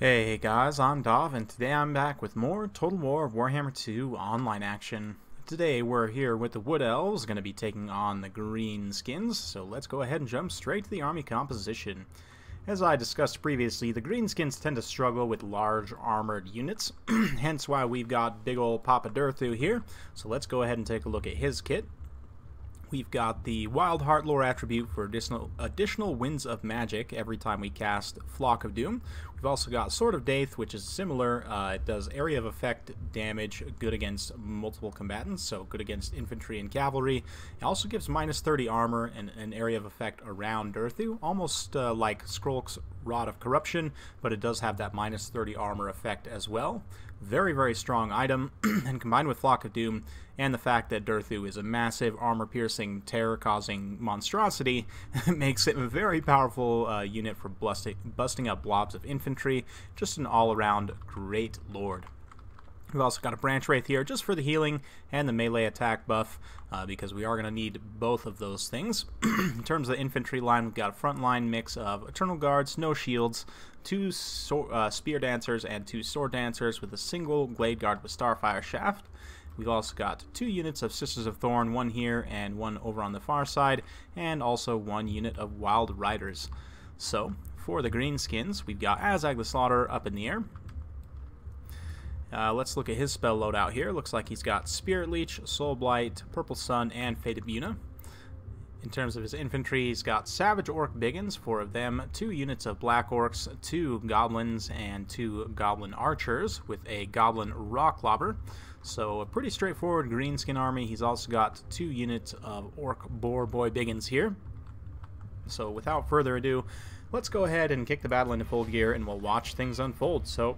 Hey guys, I'm Dov, and today I'm back with more Total War of Warhammer 2 online action. Today we're here with the Wood Elves, going to be taking on the Green Skins, so let's go ahead and jump straight to the army composition. As I discussed previously, the Green Skins tend to struggle with large armored units, hence why we've got big ol' Papa Durthu here, so let's go ahead and take a look at his kit. We've got the Wild Heart lore attribute for additional Winds of Magic every time we cast Flock of Doom. We've also got Sword of Daith, which is similar. It does area of effect damage, good against multiple combatants, so good against infantry and cavalry. It also gives minus 30 armor and an area of effect around Durthu, almost like Skrull's Rod of Corruption, but it does have that minus 30 armor effect as well. Very, very strong item, and combined with Flock of Doom and the fact that Durthu is a massive armor-piercing, terror-causing monstrosity, makes it a very powerful unit for busting up blobs of infantry. Just an all-around great lord. We've also got a Branch Wraith here just for the healing and the melee attack buff, because we are going to need both of those things. In terms of the infantry line, we've got a front line mix of Eternal Guards, no shields, two Spear Dancers, and two Sword Dancers with a single Glade Guard with Starfire Shaft. We've also got two units of Sisters of Thorn, one here and one over on the far side, and also one unit of Wild Riders. So, for the Green Skins, we've got Azhag the Slaughterer up in the air. Let's look at his spell loadout here. Looks like he's got Spirit Leech, Soul Blight, Purple Sun, and Fated Buna. In terms of his infantry, he's got Savage Orc Biggins, 4 of them, 2 units of Black Orcs, 2 Goblins, and 2 Goblin Archers with a Goblin Rocklobber. So a pretty straightforward green skin army. He's also got 2 units of Orc Boar Boy Biggins here. So without further ado, let's go ahead and kick the battle into full gear and we'll watch things unfold. So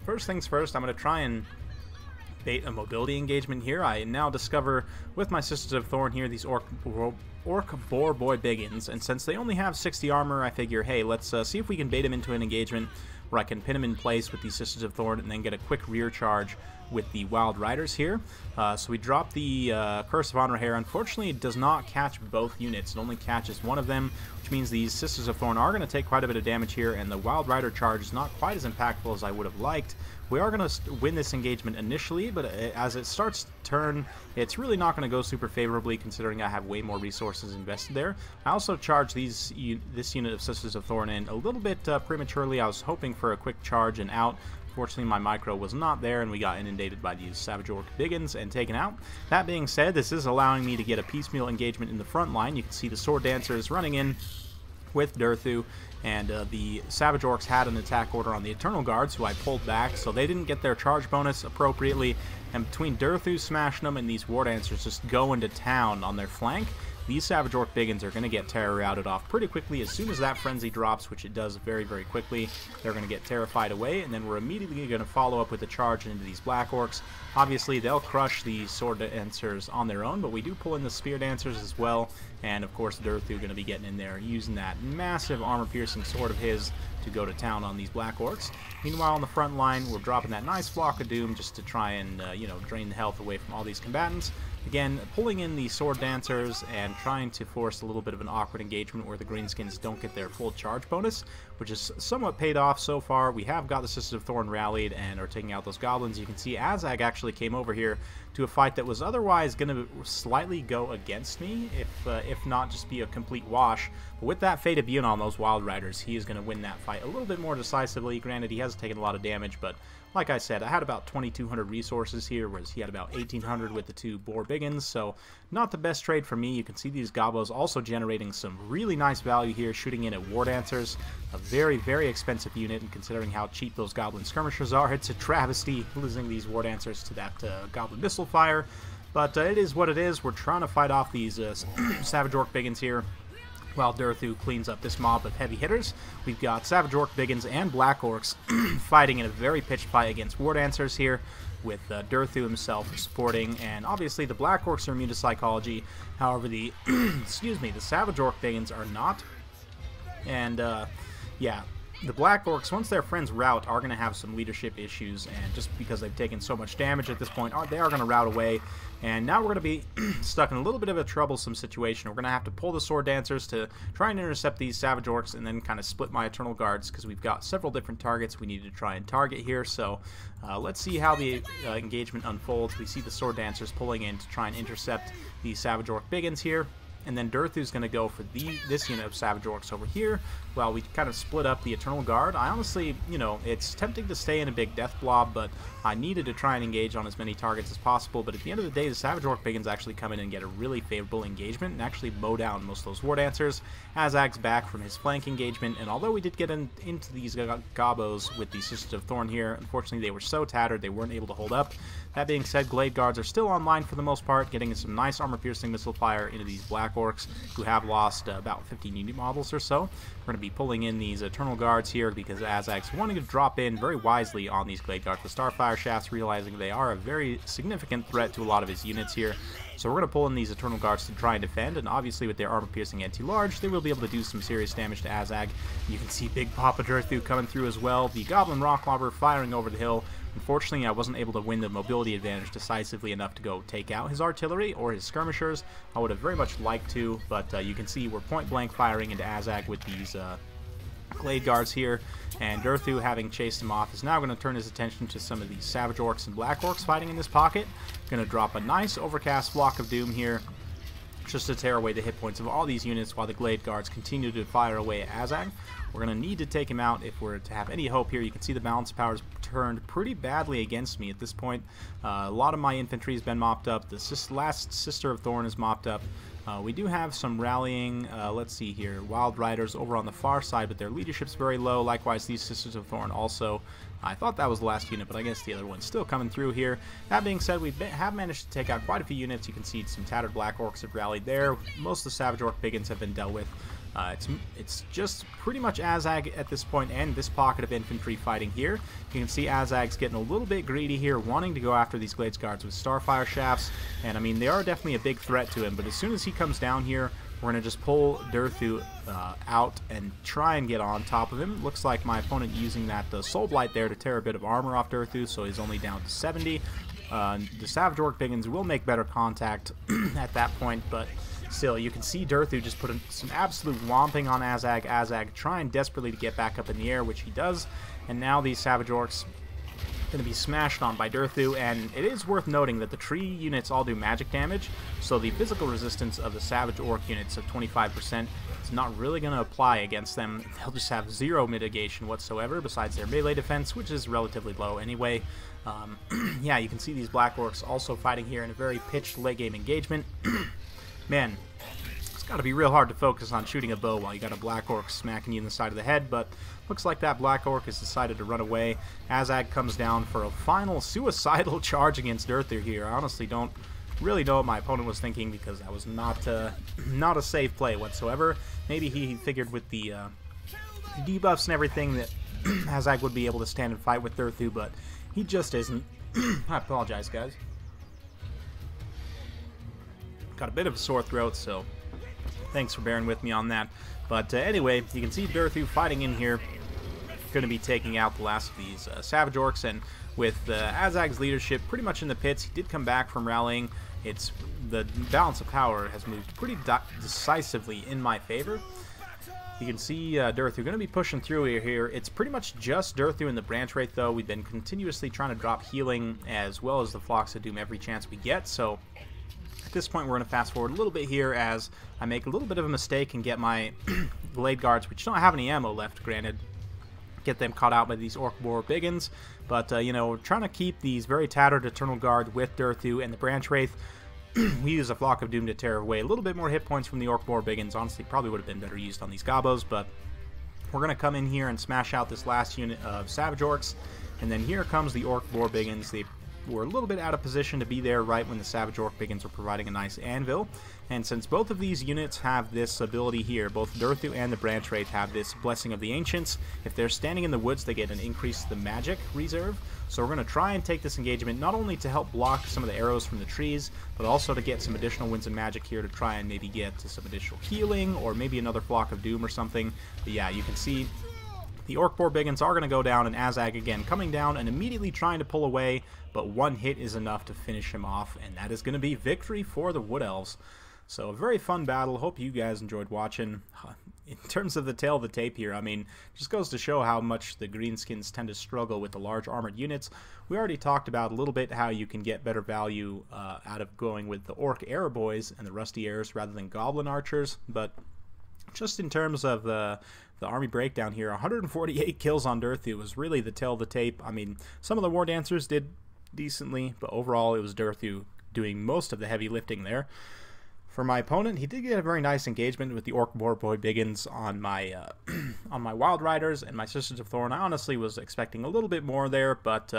first things first, I'm going to try and bait a mobility engagement here. I now discover with my Sisters of Thorn here these Orc Boar Boy Biggins, and since they only have 60 armor, I figure, hey, let's see if we can bait them into an engagement where I can pin them in place with these Sisters of Thorn and then get a quick rear charge with the Wild Riders here. So we drop the Curse of Honor here. Unfortunately, it does not catch both units. It only catches one of them, which means these Sisters of Thorn are going to take quite a bit of damage here, and the Wild Rider charge is not quite as impactful as I would have liked. We are going to win this engagement initially, but as it starts to turn, it's really not going to go super favorably considering I have way more resources invested there. I also charged this unit of Sisters of Thorn in a little bit prematurely. I was hoping for a quick charge and out. Fortunately, my micro was not there, and we got inundated by these Savage Orc Biggins and taken out. That being said, this is allowing me to get a piecemeal engagement in the front line. You can see the Sword Dancers running in with Durthu, and the Savage Orcs had an attack order on the Eternal Guards, who I pulled back, so they didn't get their charge bonus appropriately. And between Durthu smashing them and these War Dancers just going to town on their flank, these Savage Orc Biggins are going to get terror routed off pretty quickly. As soon as that frenzy drops, which it does very, very quickly, they're going to get terrified away, and then we're immediately going to follow up with a charge into these Black Orcs. Obviously, they'll crush the Sword Dancers on their own, but we do pull in the Spear Dancers as well, and of course Durthu going to be getting in there, using that massive armor-piercing sword of his to go to town on these Black Orcs. Meanwhile, on the front line, we're dropping that nice Flock of Doom just to try and, drain the health away from all these combatants. Again, pulling in the Sword Dancers and trying to force a little bit of an awkward engagement where the Greenskins don't get their full charge bonus, which is somewhat paid off so far. We have got the Sisters of Thorn rallied and are taking out those goblins. You can see Azhag actually came over here to a fight that was otherwise going to slightly go against me, if not just be a complete wash. But with that Fated Buna on those Wild Riders, he is going to win that fight a little bit more decisively. Granted, he has taken a lot of damage, but like I said, I had about 2,200 resources here, whereas he had about 1,800 with the 2 Boar Biggins, so not the best trade for me. You can see these Gobos also generating some really nice value here, shooting in at War Dancers, a very, very expensive unit, and considering how cheap those Goblin Skirmishers are, it's a travesty losing these War Dancers to that Goblin Missile Fire, but it is what it is. We're trying to fight off these Savage Orc Biggins here, while Durthu cleans up this mob of heavy hitters. We've got Savage Orc Biggins and Black Orcs fighting in a very pitched fight against War Dancers here, with Durthu himself supporting, and obviously the Black Orcs are immune to psychology. However, the the Savage Orc Biggins are not. And yeah, the Black Orcs, once their friends rout, are going to have some leadership issues, and just because they've taken so much damage at this point, they are going to rout away, and now we're going to be stuck in a little bit of a troublesome situation. We're going to have to pull the Sword Dancers to try and intercept these Savage Orcs, and then kind of split my Eternal Guards, because we've got several different targets we need to try and target here, so let's see how the engagement unfolds. We see the Sword Dancers pulling in to try and intercept these Savage Orc Biggins here. And then Durthu's going to go for this unit of Savage Orcs over here, while we kind of split up the Eternal Guard. I honestly, you know, it's tempting to stay in a big death blob, but I needed to try and engage on as many targets as possible. But at the end of the day, the Savage Orc Biggins actually come in and get a really favorable engagement and actually mow down most of those War Dancers. Azhag's back from his flank engagement, and although we did get into these gobos with the Sisters of Thorn here, unfortunately they were so tattered they weren't able to hold up. That being said, Glade Guards are still online for the most part, getting some nice armor-piercing missile fire into these Black Orcs, who have lost about 15 unit models or so. We're going to be pulling in these Eternal Guards here because Azhag's wanting to drop in very wisely on these Glade Guards with Starfire Shafts, realizing they are a very significant threat to a lot of his units here. So we're going to pull in these Eternal Guards to try and defend, and obviously with their armor-piercing anti-large, they will be able to do some serious damage to Azhag. You can see Big Papa Durthu coming through as well, the Goblin Rocklobber firing over the hill. Unfortunately, I wasn't able to win the mobility advantage decisively enough to go take out his artillery or his skirmishers. I would have very much liked to, but you can see we're point-blank firing into Azhag with these Glade Guards here, and Durthu, having chased him off, is now going to turn his attention to some of these Savage Orcs and Black Orcs fighting in this pocket. Going to drop a nice Overcast Flock of Doom here, just to tear away the hit points of all these units while the Glade Guards continue to fire away at Azhag. We're going to need to take him out if we're to have any hope here. You can see the balance powers turned pretty badly against me at this point. A lot of my infantry has been mopped up. The last Sister of Thorn is mopped up. We do have some rallying, let's see here, Wild Riders over on the far side, but their leadership's very low. Likewise, these Sisters of Thorn also. I thought that was the last unit, but I guess the other one's still coming through here. That being said, we have managed to take out quite a few units. You can see some tattered Black Orcs have rallied there. Most of the Savage Orc Biggins have been dealt with. It's just pretty much Azhag at this point and this pocket of infantry fighting here. You can see Azhag's getting a little bit greedy here, wanting to go after these Glade Guards with Starfire Shafts, and I mean, they are definitely a big threat to him, but as soon as he comes down here, we're going to just pull Durthu out and try and get on top of him. Looks like my opponent using that Soul Blight there to tear a bit of armor off Durthu, so he's only down to 70. The Savage Orc Biggins will make better contact at that point, but still, you can see Durthu just put some absolute whomping on Azhag. Azhag trying desperately to get back up in the air, which he does, and now these Savage Orcs going to be smashed on by Durthu, and it is worth noting that the tree units all do magic damage, so the physical resistance of the Savage Orc units of 25% is not really going to apply against them. They'll just have zero mitigation whatsoever, besides their melee defense, which is relatively low anyway. Yeah, you can see these Black Orcs also fighting here in a very pitched late-game engagement. Man, it's got to be real hard to focus on shooting a bow while you got a Black Orc smacking you in the side of the head, but looks like that Black Orc has decided to run away. Azhag comes down for a final suicidal charge against Durthu here. I honestly don't really know what my opponent was thinking, because that was not a safe play whatsoever. Maybe he figured with the debuffs and everything that Azhag would be able to stand and fight with Durthu, but he just isn't. I apologize, guys. Got a bit of a sore throat, so thanks for bearing with me on that. But anyway, you can see Durthu fighting in here, going to be taking out the last of these Savage Orcs, and with Azhag's leadership pretty much in the pits, he did come back from rallying. The balance of power has moved pretty decisively in my favor. You can see Durthu going to be pushing through here. It's pretty much just Durthu and the Branch Wraith, though. We've been continuously trying to drop healing as well as the Flocks of Doom every chance we get, so at this point, we're going to fast forward a little bit here as I make a little bit of a mistake and get my Glade Guards, which don't have any ammo left, granted, get them caught out by these Orc Boar Biggins. But, you know, we're trying to keep these very tattered Eternal Guard with Durthu and the Branch Wraith. We use a Flock of Doom to tear away a little bit more hit points from the Orc Boar Biggins. Honestly, probably would have been better used on these Gobos, but we're going to come in here and smash out this last unit of Savage Orcs. And then here comes the Orc Boar Biggins. They were a little bit out of position to be there right when the Savage Orc Biggins were providing a nice anvil. And since both of these units have this ability here, both Durthu and the Branch Wraith have this Blessing of the Ancients, if they're standing in the woods, they get an increase to the magic reserve. So we're going to try and take this engagement not only to help block some of the arrows from the trees, but also to get some additional Winds of Magic here to try and maybe get to some additional healing, or maybe another Flock of Doom or something. But yeah, you can see The Orc Boar Biggins are going to go down, and Azhag again coming down and immediately trying to pull away, but one hit is enough to finish him off, and that is going to be victory for the Wood Elves. So a very fun battle. Hope you guys enjoyed watching. In terms of the tail of the tape here, I mean, just goes to show how much the greenskins tend to struggle with the large armored units. We already talked about a little bit how you can get better value out of going with the Orc Arrow Boys and the Rusty Arrows rather than Goblin Archers, but just in terms of the army breakdown here, 148 kills on Durthu was really the tail of the tape. I mean, some of the War Dancers did decently, but overall it was Durthu doing most of the heavy lifting there. For my opponent, he did get a very nice engagement with the Orc Boar Boy Biggins on my on my Wild Riders and my Sisters of Thorn. I honestly was expecting a little bit more there, but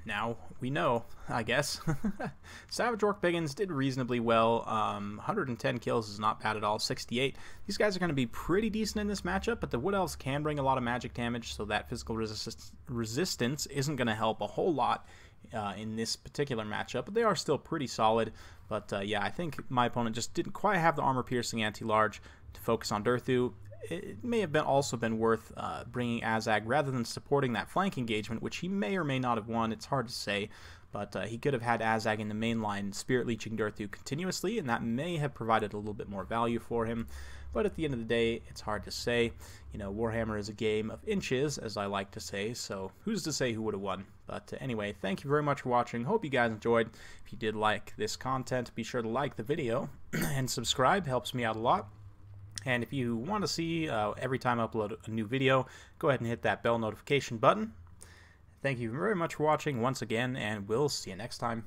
now we know, I guess. Savage Orc Biggins did reasonably well. 110 kills is not bad at all. 68. These guys are going to be pretty decent in this matchup, but the Wood Elves can bring a lot of magic damage, so that physical resistance isn't going to help a whole lot in this particular matchup, but they are still pretty solid. But yeah, I think my opponent just didn't quite have the armor-piercing anti-large to focus on Durthu. It may have also been worth bringing Azhag rather than supporting that flank engagement, which he may or may not have won. It's hard to say, but he could have had Azhag in the main line spirit leeching Durthu continuously, and that may have provided a little bit more value for him. But at the end of the day, it's hard to say. You know, Warhammer is a game of inches, as I like to say, so who's to say who would have won? But anyway, thank you very much for watching. Hope you guys enjoyed. If you did like this content, be sure to like the video and subscribe. Helps me out a lot. And if you want to see every time I upload a new video, go ahead and hit that bell notification button. Thank you very much for watching once again, and we'll see you next time.